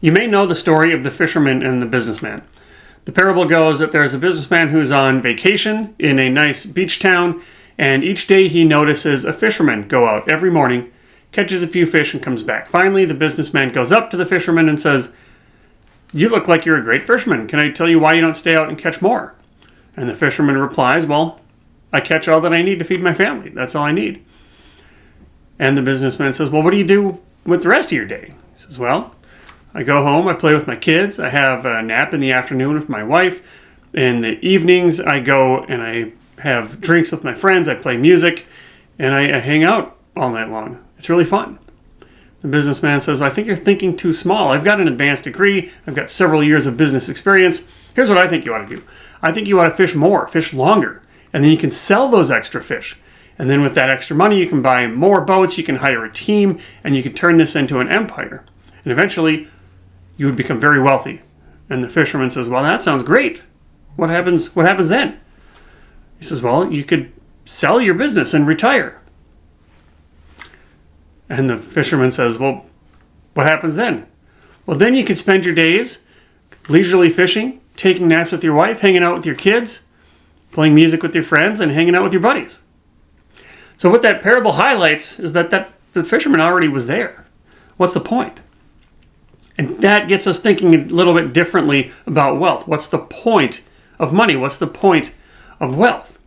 You may know the story of the fisherman and the businessman. The parable goes that there's a businessman who's on vacation in a nice beach town, and each day he notices a fisherman go out every morning, catches a few fish, and comes back. Finally, the businessman goes up to the fisherman and says, "You look like you're a great fisherman. Can I tell you why you don't stay out and catch more?" And the fisherman replies, "Well, I catch all that I need to feed my family. That's all I need." And the businessman says, "Well, what do you do with the rest of your day?" He says, "Well, I go home, I play with my kids, I have a nap in the afternoon with my wife. In the evenings, I go and I have drinks with my friends, I play music, and I hang out all night long. It's really fun." The businessman says, "I think you're thinking too small. I've got an advanced degree. I've got several years of business experience. Here's what I think you ought to do. I think you ought to fish more, fish longer, and then you can sell those extra fish. And then with that extra money, you can buy more boats, you can hire a team, and you can turn this into an empire. And eventually, you would become very wealthy." And the fisherman says, "Well, that sounds great. What happens then?" He says, "Well, you could sell your business and retire." And the fisherman says, "Well, what happens then?" "Well, then you could spend your days leisurely fishing, taking naps with your wife, hanging out with your kids, playing music with your friends, and hanging out with your buddies." So what that parable highlights is that the fisherman already was there. What's the point? And that gets us thinking a little bit differently about wealth. What's the point of money? What's the point of wealth?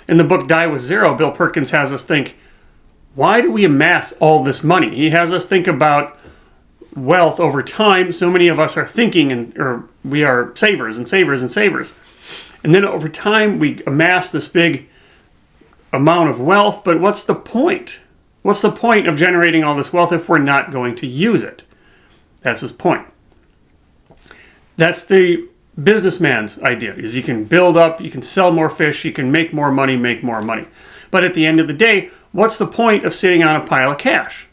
In the book Die With Zero, Bill Perkins has us think, why do we amass all this money? He has us think about wealth over time. So many of us are thinking, or we are savers and savers and savers. And then over time, we amass this big amount of wealth. But what's the point? What's the point of generating all this wealth if we're not going to use it? That's his point. That's the businessman's idea, is you can build up, you can sell more fish, you can make more money. But at the end of the day, what's the point of sitting on a pile of cash?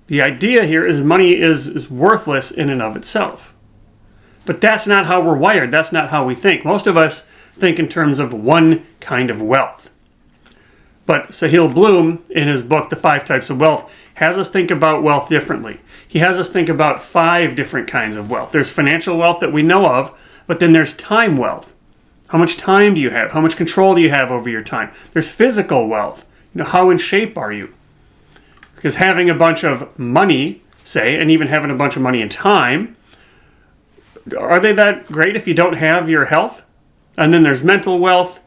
The idea here is money is worthless in and of itself. But that's not how we're wired. That's not how we think. Most of us think in terms of one kind of wealth. But Sahil Bloom, in his book, The 5 Types of Wealth, has us think about wealth differently. He has us think about 5 different kinds of wealth. There's financial wealth that we know of, but then there's time wealth. How much time do you have? How much control do you have over your time? There's physical wealth. How in shape are you? Because having a bunch of money, say, and even having a bunch of money and time, are they that great if you don't have your health? And then there's mental wealth.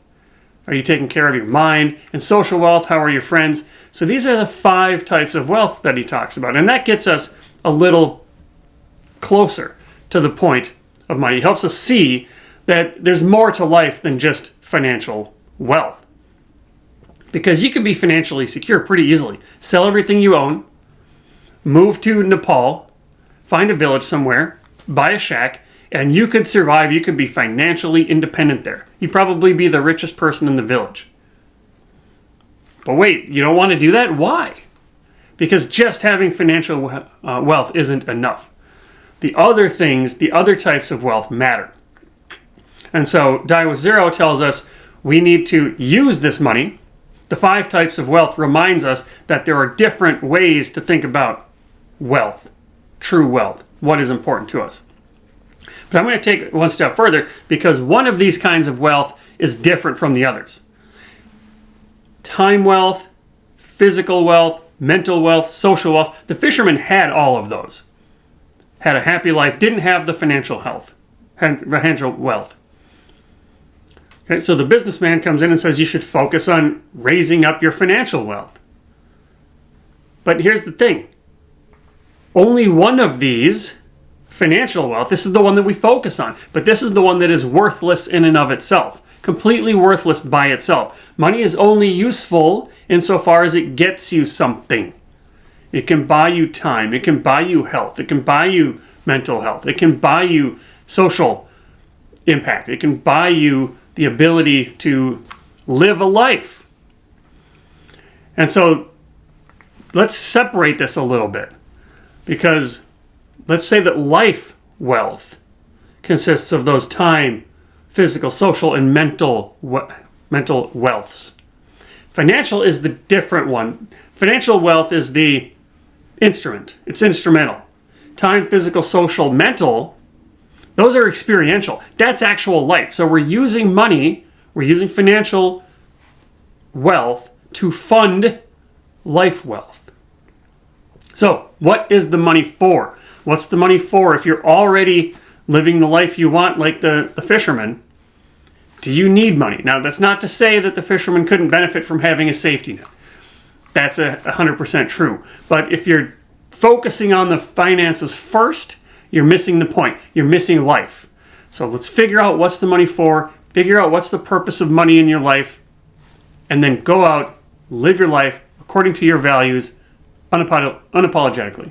Are you taking care of your mind? And social wealth, how are your friends? So these are the 5 types of wealth that he talks about. And that gets us a little closer to the point of money. It helps us see that there's more to life than just financial wealth. Because you can be financially secure pretty easily. Sell everything you own, move to Nepal, find a village somewhere, buy a shack, and you could survive. You could be financially independent there. You'd probably be the richest person in the village. But wait, you don't want to do that? Why? Because just having financial wealth isn't enough. The other things, the other types of wealth matter. And so Die With Zero tells us we need to use this money. The 5 types of wealth reminds us that there are different ways to think about wealth, true wealth, what is important to us. But I'm going to take it one step further because one of these kinds of wealth is different from the others. Time wealth, physical wealth, mental wealth, social wealth. The fisherman had all of those. Had a happy life, didn't have the financial wealth. Okay, so the businessman comes in and says you should focus on raising up your financial wealth. But here's the thing. Only one of these, financial wealth, this is the one that we focus on. But this is the one that is worthless in and of itself. Completely worthless by itself. Money is only useful insofar as it gets you something. It can buy you time. It can buy you health. It can buy you mental health. It can buy you social impact. It can buy you the ability to live a life. And so let's separate this a little bit. Because let's say that life wealth consists of those time, physical, social, and mental wealths. Financial is the different one. Financial wealth is the instrument. It's instrumental. time, physical, social, mental, those are experiential. That's actual life. So we're using money, we're using financial wealth to fund life wealth. So what is the money for? What's the money for if you're already living the life you want, like the fisherman? Do you need money? Now, that's not to say that the fisherman couldn't benefit from having a safety net. That's 100% true. But if you're focusing on the finances first, you're missing the point. You're missing life. So let's figure out what's the money for, figure out what's the purpose of money in your life, and then go out, live your life according to your values unapologetically.